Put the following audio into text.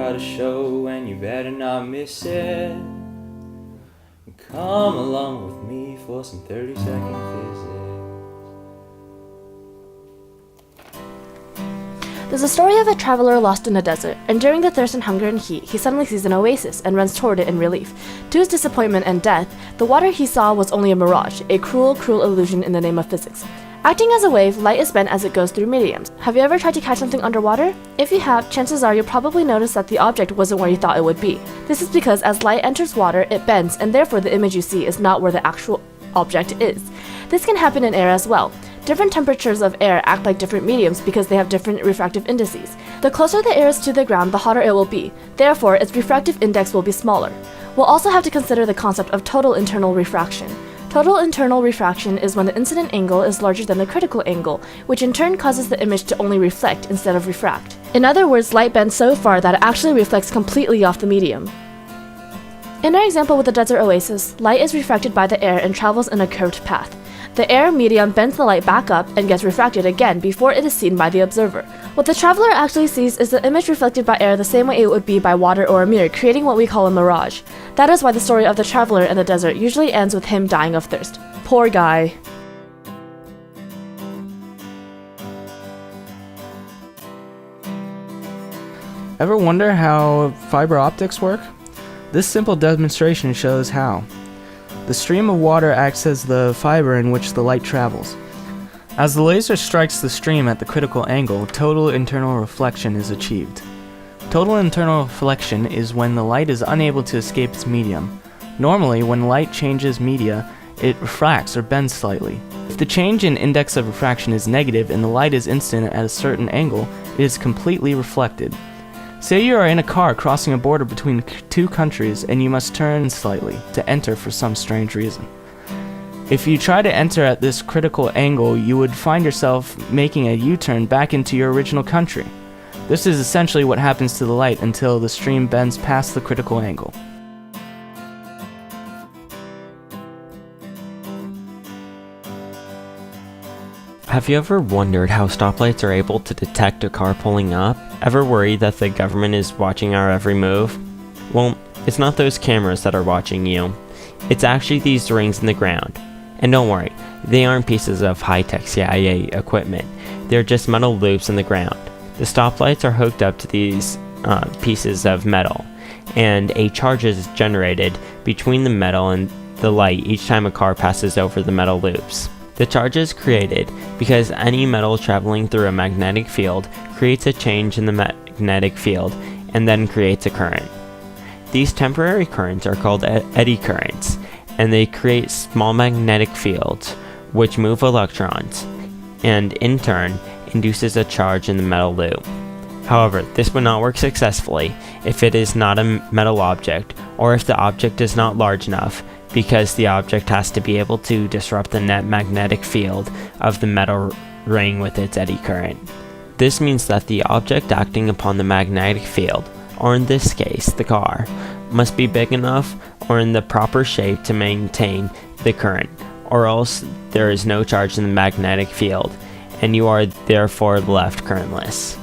got a show and you better not miss it. Come along with me for some 30-second physics. There's a story of a traveler lost in a desert, and during the thirst and hunger and heat, he suddenly sees an oasis and runs toward it in relief. To his disappointment and death, the water he saw was only a mirage, a cruel, cruel illusion in the name of physics. Acting as a wave, light is bent as it goes through mediums. Have you ever tried to catch something underwater? If you have, chances are you'll probably notice that the object wasn't where you thought it would be. This is because as light enters water, it bends, and therefore the image you see is not where the actual object is. This can happen in air as well. Different temperatures of air act like different mediums because they have different refractive indices. The closer the air is to the ground, the hotter it will be. Therefore, its refractive index will be smaller. We'll also have to consider the concept of total internal refraction. Total internal refraction is when the incident angle is larger than the critical angle, which in turn causes the image to only reflect instead of refract. In other words, light bends so far that it actually reflects completely off the medium. In our example with the desert oasis, light is refracted by the air and travels in a curved path. The air medium bends the light back up and gets refracted again before it is seen by the observer. What the traveler actually sees is the image reflected by air the same way it would be by water or a mirror, creating what we call a mirage. That is why the story of the traveler in the desert usually ends with him dying of thirst. Poor guy. Ever wonder how fiber optics work? This simple demonstration shows how. The stream of water acts as the fiber in which the light travels. As the laser strikes the stream at the critical angle, total internal reflection is achieved. Total internal reflection is when the light is unable to escape its medium. Normally, when light changes media, it refracts or bends slightly. If the change in index of refraction is negative and the light is instant at a certain angle, it is completely reflected. Say you are in a car crossing a border between two countries and you must turn slightly to enter for some strange reason. If you try to enter at this critical angle, you would find yourself making a U-turn back into your original country. This is essentially what happens to the light until the stream bends past the critical angle. Have you ever wondered how stoplights are able to detect a car pulling up? Ever worried that the government is watching our every move? Well, it's not those cameras that are watching you. It's actually these rings in the ground. And don't worry, they aren't pieces of high-tech CIA equipment. They're just metal loops in the ground. The stoplights are hooked up to these pieces of metal, and a charge is generated between the metal and the light each time a car passes over the metal loops. The charge is created because any metal traveling through a magnetic field creates a change in the magnetic field and then creates a current. These temporary currents are called eddy currents, and they create small magnetic fields which move electrons and in turn induces a charge in the metal loop. However, this would not work successfully if it is not a metal object or if the object is not large enough, because the object has to be able to disrupt the net magnetic field of the metal ring with its eddy current. This means that the object acting upon the magnetic field, or in this case, the car, must be big enough or in the proper shape to maintain the current, or else there is no charge in the magnetic field, and you are therefore left currentless.